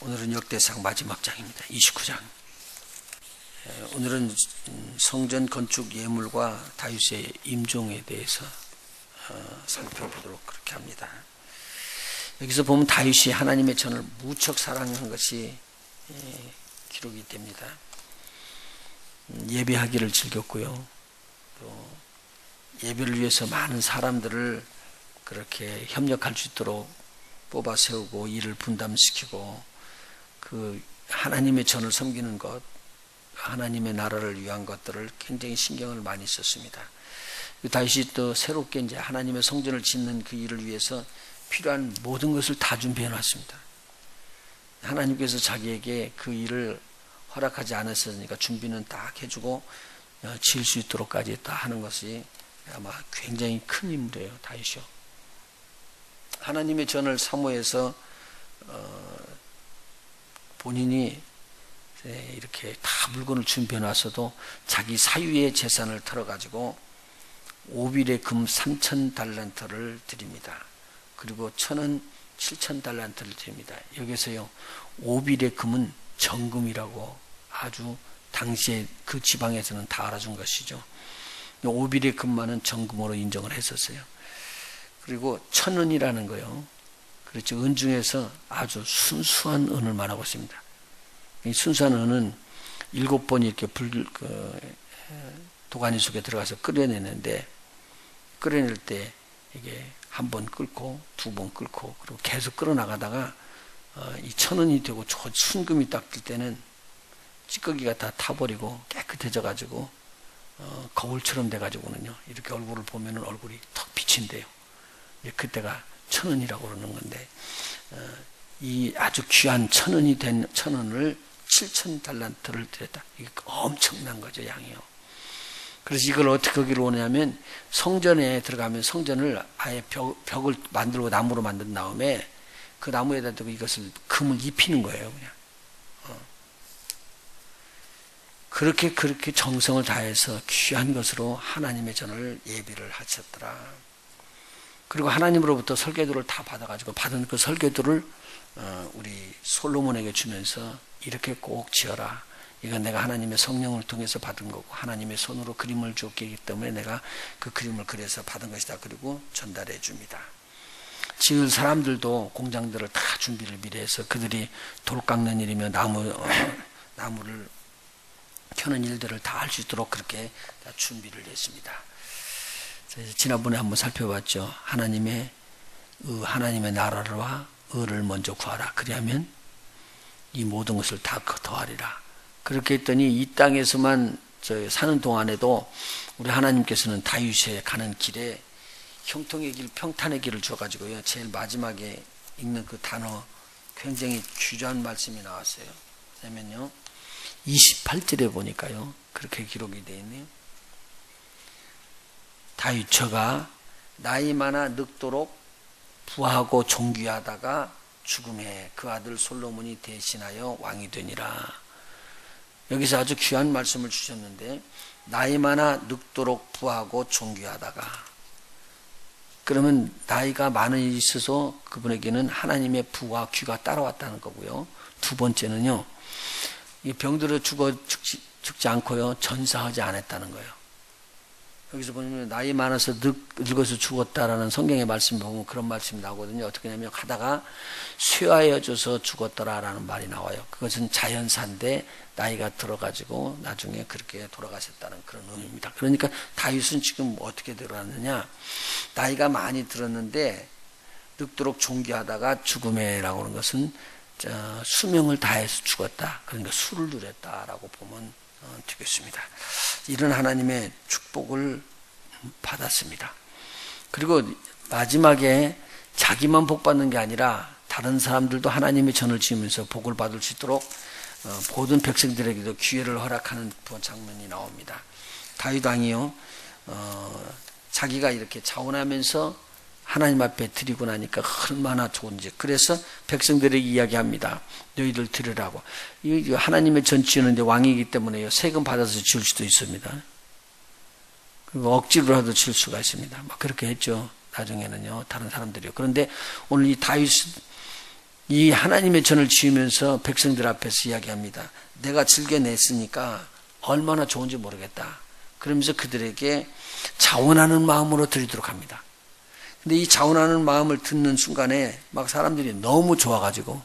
오늘은 역대상 마지막 장입니다. 29장. 오늘은 성전 건축 예물과 다윗의 임종에 대해서 살펴보도록 그렇게 합니다. 여기서 보면 다윗이 하나님의 전을 무척 사랑한 것이 기록이 됩니다. 예배하기를 즐겼고요. 또 예배를 위해서 많은 사람들을 그렇게 협력할 수 있도록 뽑아 세우고 일을 분담시키고 그 하나님의 전을 섬기는 것, 하나님의 나라를 위한 것들을 굉장히 신경을 많이 썼습니다. 다윗이 또 새롭게 이제 하나님의 성전을 짓는 그 일을 위해서 필요한 모든 것을 다 준비해 놨습니다. 하나님께서 자기에게 그 일을 허락하지 않았으니까 준비는 딱 해주고 지을 수 있도록까지 다 하는 것이 아마 굉장히 큰 인물이에요, 다윗이요. 하나님의 전을 사모해서 본인이 이렇게 다 물건을 준비해 놨어도 자기 사유의 재산을 털어가지고 오빌의 금 3,000달란트를 드립니다. 그리고 천은 7,000달란트를 드립니다. 여기서요, 오빌의 금은 정금이라고 아주 당시에 그 지방에서는 다 알아준 것이죠. 오빌의 금만은 정금으로 인정을 했었어요. 그리고 천은이라는 거요. 그렇죠. 은 중에서 아주 순수한 은을 말하고 있습니다. 이 순수한 은은 7번 이렇게 도가니 속에 들어가서 끓여내는데, 끓여낼 때 이게 한 번 끓고, 2번 끓고, 그리고 계속 끓여나가다가 이 천은이 되고 순금이 딱 뜰 때는 찌꺼기가 다 타버리고 깨끗해져가지고 거울처럼 돼가지고는요, 이렇게 얼굴을 보면은 얼굴이 턱 비친대요. 그때가 천은이라고 그러는 건데, 이 아주 귀한 천은이 된 천은을 7,000달란트를 드렸다. 이게 엄청난 거죠, 양이요. 그래서 이걸 어떻게 하기를 원하냐면, 성전에 들어가면 성전을 아예 벽을 만들고 나무로 만든 다음에 그 나무에다 두고 이것을 금을 입히는 거예요, 그냥. 그렇게 정성을 다해서 귀한 것으로 하나님의 전을 예비를 하셨더라. 그리고 하나님으로부터 설계도를 다 받아가지고 받은 그 설계도를 우리 솔로몬에게 주면서 이렇게 꼭 지어라. 이건 내가 하나님의 성령을 통해서 받은 거고 하나님의 손으로 그림을 줬기 때문에 내가 그 그림을 그려서 받은 것이다. 그리고 전달해 줍니다. 지을 사람들도 공장들을 다 준비를 미리 해서 그들이 돌 깎는 일이며 나무를 켜는 일들을 다 할 수 있도록 그렇게 다 준비를 했습니다. 지난번에 한번 살펴봤죠. 하나님의 나라와 의를 먼저 구하라. 그리하면 이 모든 것을 다 더하리라. 그렇게 했더니 이 땅에서만 사는 동안에도 우리 하나님께서는 다윗에 가는 길에 형통의 길, 평탄의 길을 줘가지고요. 제일 마지막에 읽는 그 단어 굉장히 귀한 말씀이 나왔어요. 왜냐면요, 28절에 보니까요, 그렇게 기록이 되어 있네요. 다윗 저가 나이 많아 늙도록 부하고 존귀하다가 죽음에 그 아들 솔로몬이 대신하여 왕이 되니라. 여기서 아주 귀한 말씀을 주셨는데, 나이 많아 늙도록 부하고 존귀하다가, 그러면 나이가 많이 있어서 그분에게는 하나님의 부와 귀가 따라왔다는 거고요. 두 번째는요, 이 병들어 죽지 않고요, 전사하지 않았다는 거예요. 여기서 보면 나이 많아서 늙어서 죽었다라는 성경의 말씀을 보면 그런 말씀이 나오거든요. 어떻게 하냐면 하다가 쇠하여져서 죽었더라라는 말이 나와요. 그것은 자연사인데 나이가 들어가지고 나중에 그렇게 돌아가셨다는 그런 의미입니다. 그러니까 다윗은 지금 어떻게 들어갔느냐, 나이가 많이 들었는데 늙도록 존귀하다가 죽음에라고 하는 것은 수명을 다해서 죽었다. 그러니까 수를 누렸다라고 보면 되겠습니다. 이런 하나님의 축복을 받았습니다. 그리고 마지막에 자기만 복 받는 게 아니라 다른 사람들도 하나님의 전을 지으면서 복을 받을 수 있도록 모든 백성들에게도 기회를 허락하는 장면이 나옵니다. 다윗 왕이요, 자기가 이렇게 자원하면서 하나님 앞에 드리고 나니까 얼마나 좋은지. 그래서 백성들에게 이야기합니다. 너희들 드리라고. 이 하나님의 전 지으는데 왕이기 때문에요, 세금 받아서 지을 수도 있습니다. 그리고 억지로라도 지을 수가 있습니다. 막 그렇게 했죠. 나중에는요, 다른 사람들이요. 그런데 오늘 이 다윗 이 하나님의 전을 지으면서 백성들 앞에서 이야기합니다. 내가 즐겨냈으니까 얼마나 좋은지 모르겠다. 그러면서 그들에게 자원하는 마음으로 드리도록 합니다. 근데 이 자원하는 마음을 듣는 순간에 막 사람들이 너무 좋아가지고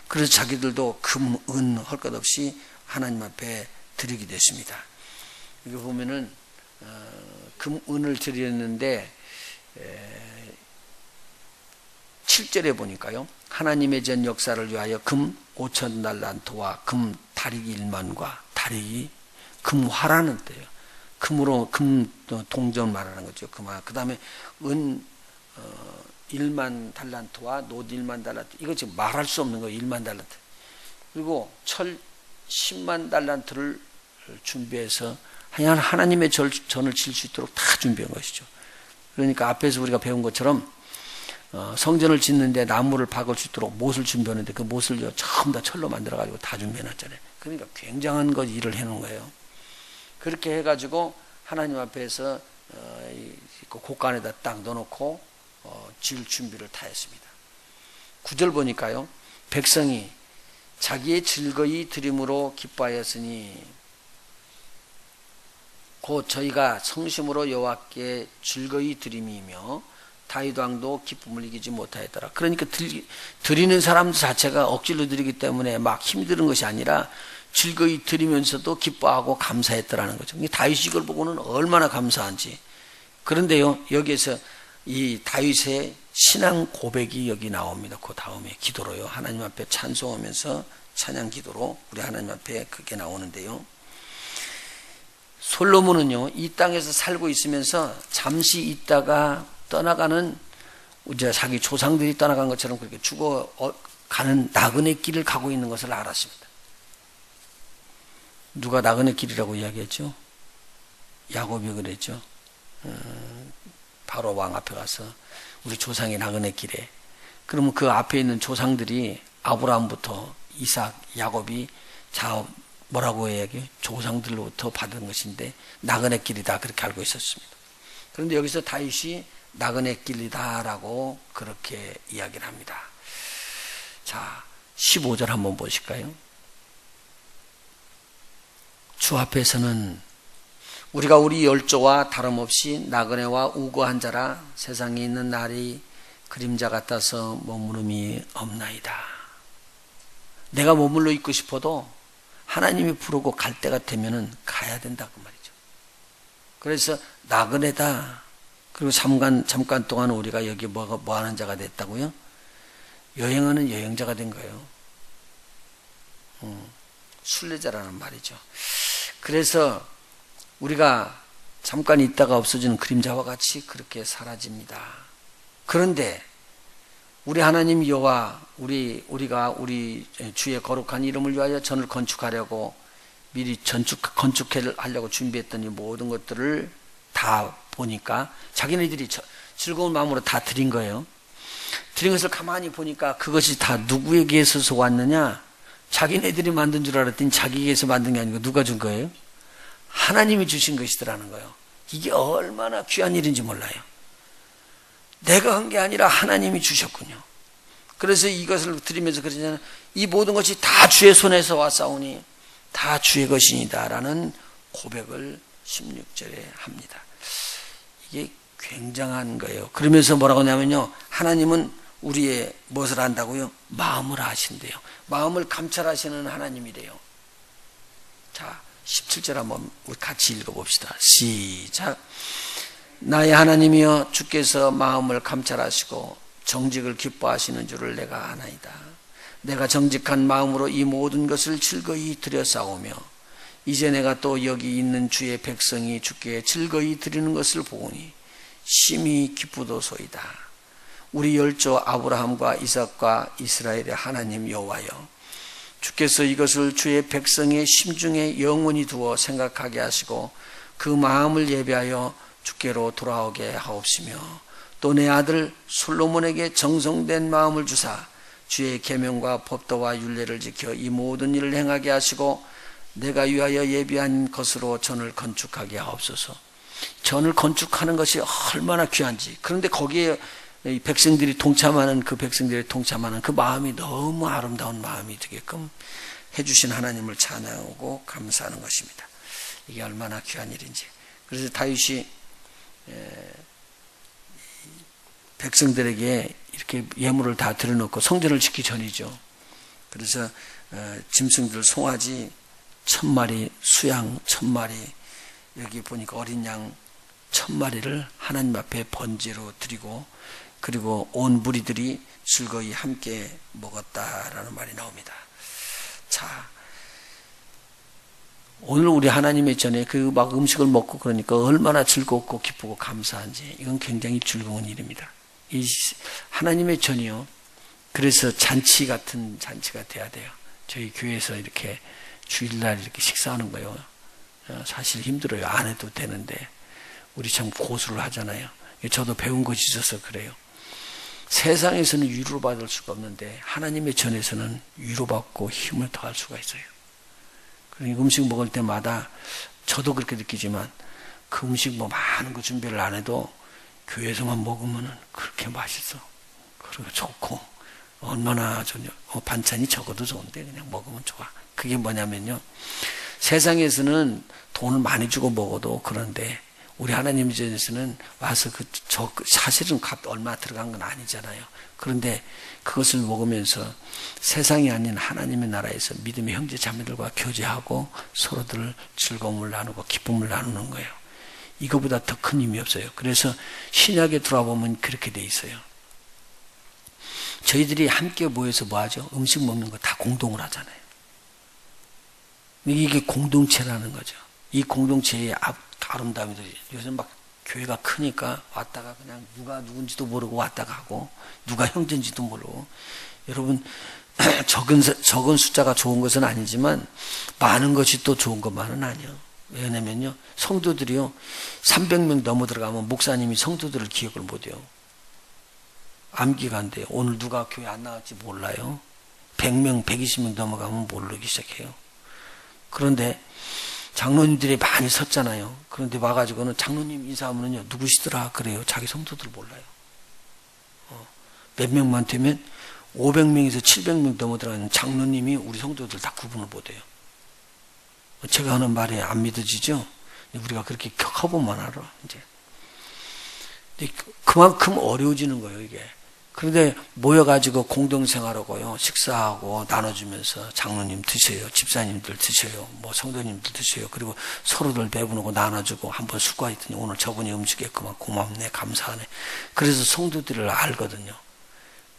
그래서 자기들도 금, 은 할 것 없이 하나님 앞에 드리게 됐습니다. 이거 보면은 금, 은을 드렸는데 7절에 보니까요. 하나님의 전 역사를 위하여 금 5,000달란트와 금 다리기 1만과 다리기 금화라는 때요. 금으로 금 동전 말하는 거죠. 금화. 그 다음에 은 1만 달란트와 노 1만 달란트. 이거 지금 말할 수 없는 거예요. 1만 달란트. 그리고 철 10만 달란트를 준비해서 하나님의 전을 칠 수 있도록 다 준비한 것이죠. 그러니까 앞에서 우리가 배운 것처럼 성전을 짓는데 나무를 박을 수 있도록 못을 준비하는데 그 못을 전부 다 철로 만들어가지고 다 준비해놨잖아요. 그러니까 굉장한 것 일을 해놓은 거예요. 그렇게 해가지고 하나님 앞에서 곡간에다 딱 넣어놓고 질 준비를 다 했습니다. 9절 보니까요. 백성이 자기의 즐거이 드림으로 기뻐하였으니 곧 저희가 성심으로 여호와께 즐거이 드림이며 다윗 왕도 기쁨을 이기지 못하였더라. 그러니까 드리는 사람 자체가 억지로 드리기 때문에 막 힘드는 것이 아니라 즐거이 드리면서도 기뻐하고 감사했더라는 거죠. 다윗이 이걸 보고는 얼마나 감사한지. 그런데요, 여기에서 이 다윗의 신앙 고백이 여기 나옵니다. 그 다음에 기도로요. 하나님 앞에 찬송하면서 찬양 기도로 우리 하나님 앞에 그게 나오는데요. 솔로몬은요, 이 땅에서 살고 있으면서 잠시 있다가 떠나가는 이제 자기 조상들이 떠나간 것처럼 그렇게 죽어가는 나그네 길을 가고 있는 것을 알았습니다. 누가 나그네 길이라고 이야기했죠? 야곱이 그랬죠. 바로 왕 앞에 가서 우리 조상의 나그네 길에. 그러면 그 앞에 있는 조상들이 아브라함부터 이삭, 야곱이 뭐라고 이야기해요? 조상들로부터 받은 것인데 나그네 길이다 그렇게 알고 있었습니다. 그런데 여기서 다윗이 나그네 길이다라고 그렇게 이야기를 합니다. 자, 15절 한번 보실까요? 주 앞에서는 우리가 우리 열조와 다름없이 나그네와 우고한 자라 세상에 있는 날이 그림자 같아서 머무름이 없나이다. 내가 머물러 있고 싶어도 하나님이 부르고 갈 때가 되면은 가야 된다 그 말이죠. 그래서 나그네다. 그리고 잠깐 동안 우리가 여기 뭐 하는 자가 됐다고요? 여행하는 여행자가 된 거예요. 순례자라는 말이죠. 그래서 우리가 잠깐 있다가 없어지는 그림자와 같이 그렇게 사라집니다. 그런데 우리 하나님 여호와 우리가 우리 주의 거룩한 이름을 위하여 전을 건축하려고 미리 건축하려고 준비했더니 모든 것들을 다 보니까 자기네들이 즐거운 마음으로 다 드린 거예요. 드린 것을 가만히 보니까 그것이 다 누구에게서 왔느냐? 자기네들이 만든 줄 알았더니 자기에게서 만든 게 아니고 누가 준 거예요? 하나님이 주신 것이더라는 거예요. 이게 얼마나 귀한 일인지 몰라요. 내가 한 게 아니라 하나님이 주셨군요. 그래서 이것을 드리면서 그러잖아요. 이 모든 것이 다 주의 손에서 왔사오니 다 주의 것이니다 라는 고백을 16절에 합니다. 이게 굉장한 거예요. 그러면서 뭐라고 하냐면요. 하나님은 우리의 무엇을 한다고요? 마음을 아신대요. 마음을 감찰하시는 하나님이래요. 자, 17절 한번 우리 같이 읽어봅시다. 시작. 나의 하나님이여 주께서 마음을 감찰하시고 정직을 기뻐하시는 줄을 내가 아나이다. 내가 정직한 마음으로 이 모든 것을 즐거이 드려싸우며 이제 내가 또 여기 있는 주의 백성이 주께 즐거이 드리는 것을 보니 심히 기쁘도소이다. 우리 열조 아브라함과 이삭과 이스라엘의 하나님 여호와여, 주께서 이것을 주의 백성의 심중에 영원히 두어 생각하게 하시고 그 마음을 예비하여 주께로 돌아오게 하옵시며 또 내 아들 솔로몬에게 정성된 마음을 주사 주의 계명과 법도와 율례를 지켜 이 모든 일을 행하게 하시고 내가 위하여 예비한 것으로 전을 건축하게 하옵소서. 전을 건축하는 것이 얼마나 귀한지. 그런데 거기에 이 백성들이 동참하는 그 백성들이 동참하는 그 마음이 너무 아름다운 마음이 되게끔 해주신 하나님을 찬양하고 감사하는 것입니다. 이게 얼마나 귀한 일인지. 그래서 다윗이 백성들에게 이렇게 예물을 다 드려놓고 성전을 짓기 전이죠. 그래서 짐승들 송아지 1000마리, 수양 1000마리, 여기 보니까 어린 양 1000마리를 하나님 앞에 번제로 드리고, 그리고 온 무리들이 즐거이 함께 먹었다라는 말이 나옵니다. 자, 오늘 우리 하나님의 전에 그 막 음식을 먹고 그러니까 얼마나 즐겁고 기쁘고 감사한지, 이건 굉장히 즐거운 일입니다. 이 하나님의 전이요. 그래서 잔치 같은 잔치가 돼야 돼요. 저희 교회에서 이렇게 주일날 이렇게 식사하는 거요. 사실 힘들어요. 안 해도 되는데. 우리 참 고수를 하잖아요. 저도 배운 것이 있어서 그래요. 세상에서는 위로받을 수가 없는데 하나님의 전에서는 위로받고 힘을 더할 수가 있어요. 그러니까 음식 먹을 때마다 저도 그렇게 느끼지만 그 음식 뭐 많은 거 준비를 안 해도 교회에서만 먹으면 그렇게 맛있어. 그리고 좋고 얼마나 좋냐. 반찬이 적어도 좋은데 그냥 먹으면 좋아. 그게 뭐냐면요. 세상에서는 돈을 많이 주고 먹어도 그런데 우리 하나님의 전에서는 와서 사실은 값 얼마 들어간 건 아니잖아요. 그런데 그것을 먹으면서 세상이 아닌 하나님의 나라에서 믿음의 형제 자매들과 교제하고 서로들 즐거움을 나누고 기쁨을 나누는 거예요. 이거보다 더 큰 힘이 없어요. 그래서 신약에 들어보면 그렇게 돼 있어요. 저희들이 함께 모여서 뭐 하죠? 음식 먹는 거 다 공동을 하잖아요. 이게 공동체라는 거죠. 이 공동체의 아름다움이 요즘 막 교회가 크니까 왔다가 그냥 누가 누군지도 모르고 왔다 가고 누가 형제인지도 모르고. 여러분 적은 숫자가 좋은 것은 아니지만 많은 것이 또 좋은 것만은 아니에요. 왜냐면요, 성도들이요 300명 넘어 들어가면 목사님이 성도들을 기억을 못해요. 암기가 안 돼요. 오늘 누가 교회 안 나왔지 몰라요. 100명 120명 넘어가면 모르기 시작해요. 그런데 장로님들이 많이 섰잖아요. 그런데 와가지고는 장로님 인사하면요 누구시더라 그래요. 자기 성도들 몰라요. 몇 명만 되면 500명에서 700명 넘어 들어가는 장로님이 우리 성도들 다 구분을 못해요. 제가 하는 말에 안 믿어지죠? 우리가 그렇게 커보면 알아. 이제 그만큼 어려워지는 거예요, 이게. 그런데 모여가지고 공동생활하고요, 식사하고 나눠주면서 장로님 드세요, 집사님들 드세요, 뭐 성도님들 드세요. 그리고 서로들 배분하고 나눠주고 한번 수고했더니 오늘 저분이 음식했구만, 고맙네, 감사하네. 그래서 성도들을 알거든요.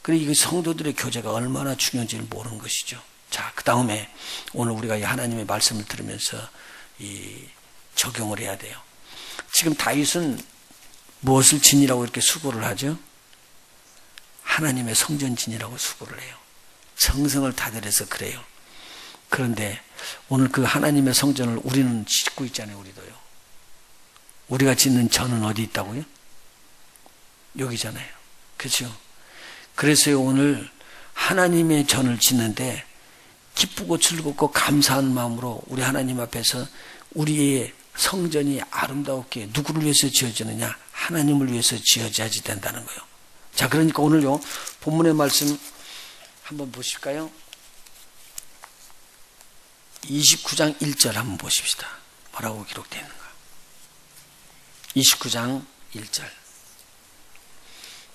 그리고 이 성도들의 교제가 얼마나 중요한지를 모르는 것이죠. 자, 그 다음에 오늘 우리가 이 하나님의 말씀을 들으면서 이 적용을 해야 돼요. 지금 다윗은 무엇을 진이라고 이렇게 수고를 하죠? 하나님의 성전진이라고 수고를 해요. 정성을 다들여서 그래요. 그런데 오늘 그 하나님의 성전을 우리는 짓고 있잖아요. 우리도요. 우리가 짓는 전은 어디 있다고요? 여기잖아요. 그렇죠? 그래서 오늘 하나님의 전을 짓는데 기쁘고 즐겁고 감사한 마음으로 우리 하나님 앞에서 우리의 성전이 아름답게 누구를 위해서 지어지느냐? 하나님을 위해서 지어져야지 된다는 거예요. 자, 그러니까 오늘요 본문의 말씀 한번 보실까요? 29장 1절 한번 보십시다. 뭐라고 기록되어 있는가? 29장 1절.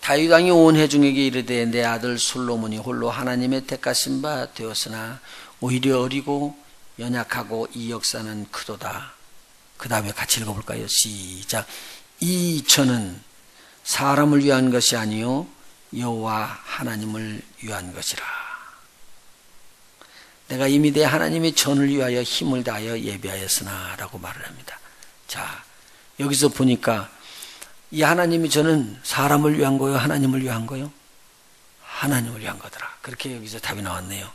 다윗 왕이 온 회중에게 이르되 내 아들 솔로몬이 홀로 하나님의 택하신 바 되었으나 오히려 어리고 연약하고 이 역사는 크도다. 그 다음에 같이 읽어볼까요? 시작. 이 전은 사람을 위한 것이 아니요 여호와 하나님을 위한 것이라. 내가 이미 내 하나님의 전을 위하여 힘을 다하여 예비하였으나 라고 말을 합니다. 자, 여기서 보니까 이 하나님의 전은 사람을 위한 거요? 하나님을 위한 거요? 하나님을 위한 거더라. 그렇게 여기서 답이 나왔네요.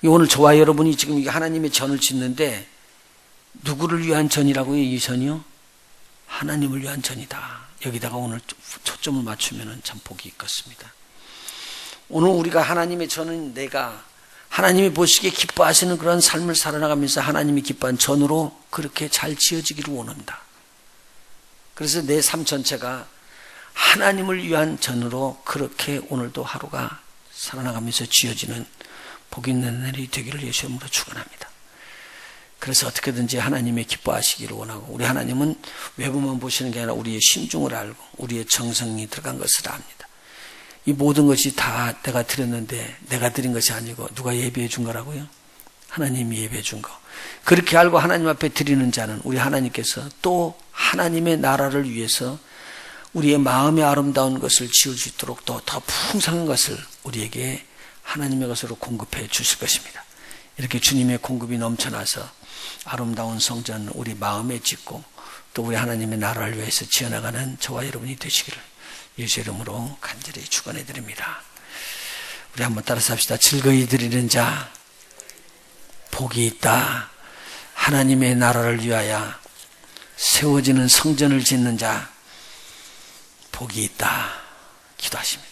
오늘 저와 여러분이 지금 하나님의 전을 짓는데 누구를 위한 전이라고요? 이 전이요? 하나님을 위한 전이다. 여기다가 오늘 초점을 맞추면 참 복이 있겠습니다. 오늘 우리가 하나님의 전은 내가 하나님이 보시기에 기뻐하시는 그런 삶을 살아나가면서 하나님이 기뻐한 전으로 그렇게 잘 지어지기를 원합니다. 그래서 내 삶 전체가 하나님을 위한 전으로 그렇게 오늘도 하루가 살아나가면서 지어지는 복 있는 날이 되기를 예수 이름으로 축원합니다. 그래서 어떻게든지 하나님의 기뻐하시기를 원하고, 우리 하나님은 외부만 보시는 게 아니라 우리의 심중을 알고 우리의 정성이 들어간 것을 압니다. 이 모든 것이 다 내가 드렸는데 내가 드린 것이 아니고 누가 예비해 준 거라고요? 하나님이 예비해 준 거. 그렇게 알고 하나님 앞에 드리는 자는 우리 하나님께서 또 하나님의 나라를 위해서 우리의 마음의 아름다운 것을 지을 수 있도록 더 풍성한 것을 우리에게 하나님의 것으로 공급해 주실 것입니다. 이렇게 주님의 공급이 넘쳐나서 아름다운 성전 우리 마음에 짓고 또 우리 하나님의 나라를 위해서 지어나가는 저와 여러분이 되시기를 예수 이름으로 간절히 축원해 드립니다. 우리 한번 따라서 합시다. 즐거이 드리는 자 복이 있다. 하나님의 나라를 위하여 세워지는 성전을 짓는 자 복이 있다. 기도하십니다.